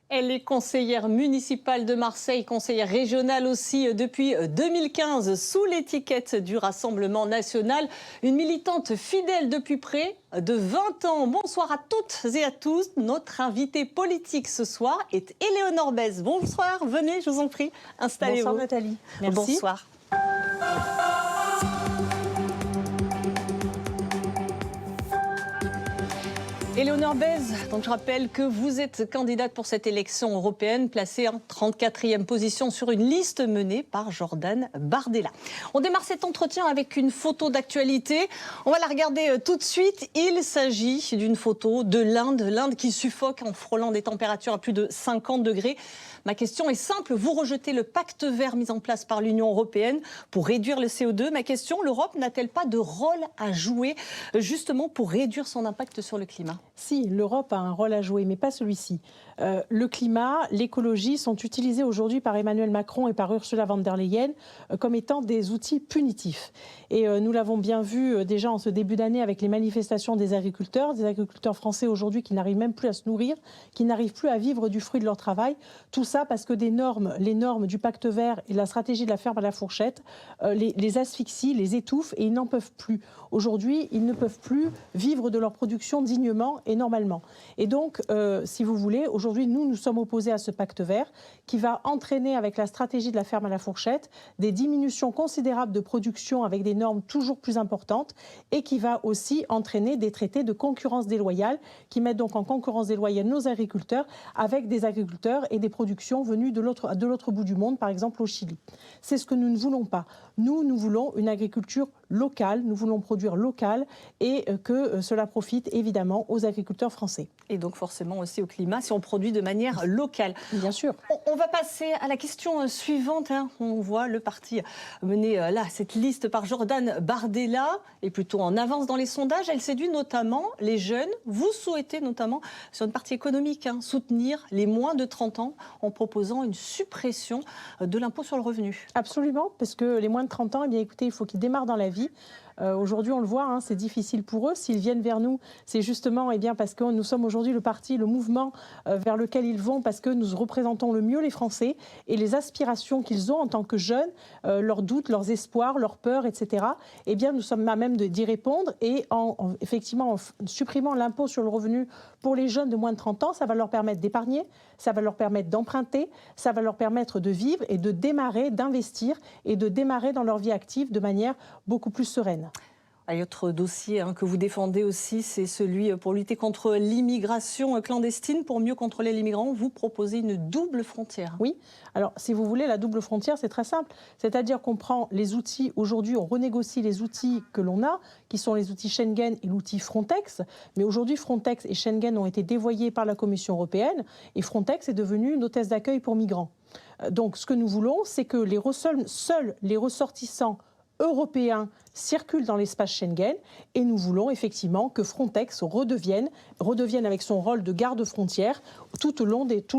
Elle est conseillère municipale de Marseille, conseillère régionale aussi depuis 2015 sous l'étiquette du Rassemblement national. Une militante fidèle depuis près de 20 ans. Bonsoir à toutes et à tous. Notre invitée politique ce soir est Éléonore Bèze. Bonsoir, venez, je vous en prie, installez-vous. Bonsoir Nathalie. Merci. Bonsoir. Éléonore Bèze, donc je rappelle que vous êtes candidate pour cette élection européenne, placée en 34e position sur une liste menée par Jordan Bardella. On démarre cet entretien avec une photo d'actualité. On va la regarder tout de suite. Il s'agit d'une photo de l'Inde qui suffoque en frôlant des températures à plus de 50 degrés. Ma question est simple, vous rejetez le pacte vert mis en place par l'Union européenne pour réduire le CO2. Ma question, l'Europe n'a-t-elle pas de rôle à jouer justement pour réduire son impact sur le climat ? Si, l'Europe a un rôle à jouer, mais pas celui-ci. Le climat, l'écologie sont utilisés aujourd'hui par Emmanuel Macron et par Ursula von der Leyen comme étant des outils punitifs. Et nous l'avons bien vu déjà en ce début d'année avec les manifestations des agriculteurs français aujourd'hui qui n'arrivent même plus à se nourrir, qui n'arrivent plus à vivre du fruit de leur travail. Tout ça parce que les normes du pacte vert et la stratégie de la ferme à la fourchette les asphyxient, les étouffent et ils n'en peuvent plus. Aujourd'hui, ils ne peuvent plus vivre de leur production dignement et normalement. Et donc, si vous voulez, aujourd'hui, nous sommes opposés à ce pacte vert qui va entraîner, avec la stratégie de la ferme à la fourchette, des diminutions considérables de production avec des normes toujours plus importantes et qui va aussi entraîner des traités de concurrence déloyale qui mettent donc en concurrence déloyale nos agriculteurs avec des agriculteurs et des productions venues de l'autre bout du monde, par exemple au Chili. C'est ce que nous ne voulons pas. Nous voulons une agriculture locale, nous voulons produire local et que cela profite évidemment aux agriculteurs français. Et donc forcément aussi au climat si on produit de manière locale. Bien sûr. On va passer à la question suivante. On voit le parti mener là cette liste par Jordan Bardella est plutôt en avance dans les sondages. Elle séduit notamment les jeunes. Vous souhaitez notamment sur une partie économique soutenir les moins de 30 ans en proposant une suppression de l'impôt sur le revenu. Absolument, parce que les moins de 30 ans, eh bien, écoutez, il faut qu'ils démarrent dans la vie. Aujourd'hui, on le voit, c'est difficile pour eux. S'ils viennent vers nous, c'est justement parce que nous sommes aujourd'hui le parti, le mouvement vers lequel ils vont, parce que nous représentons le mieux les Français et les aspirations qu'ils ont en tant que jeunes, leurs doutes, leurs espoirs, leurs peurs, etc. Eh bien, nous sommes à même d'y répondre et effectivement, en supprimant l'impôt sur le revenu pour les jeunes de moins de 30 ans, ça va leur permettre d'épargner, ça va leur permettre d'emprunter, ça va leur permettre de vivre et de démarrer, d'investir et de démarrer dans leur vie active de manière beaucoup plus sereine. Un autre dossier que vous défendez aussi, c'est celui pour lutter contre l'immigration clandestine. Pour mieux contrôler les migrants, vous proposez une double frontière. Oui, alors si vous voulez, la double frontière, c'est très simple. C'est-à-dire qu'on prend les outils, aujourd'hui on renégocie les outils que l'on a, qui sont les outils Schengen et l'outil Frontex. Mais aujourd'hui, Frontex et Schengen ont été dévoyés par la Commission européenne et Frontex est devenu une hôtesse d'accueil pour migrants. Donc ce que nous voulons, c'est que seuls les ressortissants européens circulent dans l'espace Schengen et nous voulons effectivement que Frontex redevienne avec son rôle de garde-frontière tout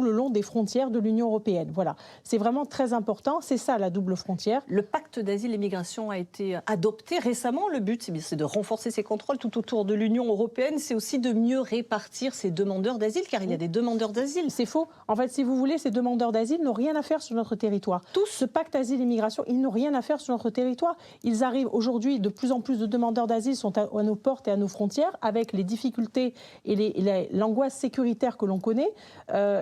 le long des frontières de l'Union européenne. Voilà, c'est vraiment très important, c'est ça la double frontière. Le pacte d'asile et migration a été adopté récemment. Le but, c'est de renforcer ces contrôles tout autour de l'Union européenne. C'est aussi de mieux répartir ces demandeurs d'asile, car il y a des demandeurs d'asile. C'est faux. En fait, si vous voulez, ces demandeurs d'asile n'ont rien à faire sur notre territoire. Tout ce pacte asile et migration, ils n'ont rien à faire sur notre territoire. Ils arrivent aujourd'hui, de plus en plus de demandeurs d'asile sont à nos portes et à nos frontières, avec les difficultés et l'angoisse sécuritaire que l'on connaît,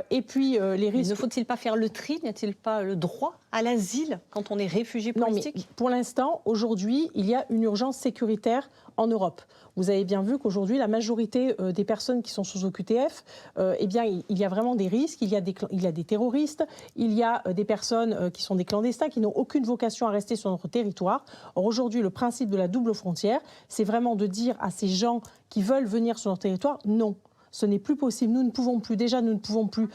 et puis les risques. Mais ne faut-il pas faire le tri? N'y a-t-il pas le droit à l'asile quand on est réfugié politique? Non, mais pour l'instant, aujourd'hui, il y a une urgence sécuritaire en Europe. Vous avez bien vu qu'aujourd'hui, la majorité des personnes qui sont sous OQTF, eh bien, il y a vraiment des risques, il y a des terroristes, il y a des personnes qui sont des clandestins, qui n'ont aucune vocation à rester sur notre territoire. Or, aujourd'hui, le principe de la double frontière, c'est vraiment de dire à ces gens qui veulent venir sur notre territoire, non. Ce n'est plus possible. Nous ne pouvons plus,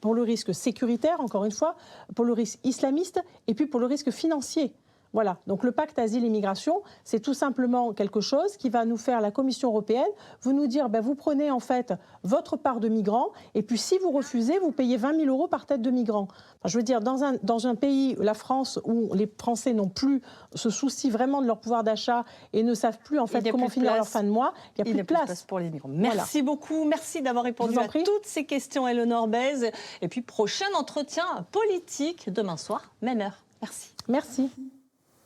pour le risque sécuritaire, encore une fois, pour le risque islamiste et puis pour le risque financier. Voilà, donc le pacte asile-immigration, c'est tout simplement quelque chose qui va nous faire la Commission européenne, vous nous dire, vous prenez en fait votre part de migrants, et puis si vous refusez, vous payez 20 000 € par tête de migrant. Enfin, je veux dire, dans un pays, la France, où les Français n'ont plus, se soucient vraiment de leur pouvoir d'achat et ne savent plus en fait comment finir leur fin de mois, il n'y a plus de place pour les migrants. Merci beaucoup, merci d'avoir répondu à toutes ces questions, Eleonore Bèze. Et puis prochain entretien politique demain soir, même heure. Merci. Merci.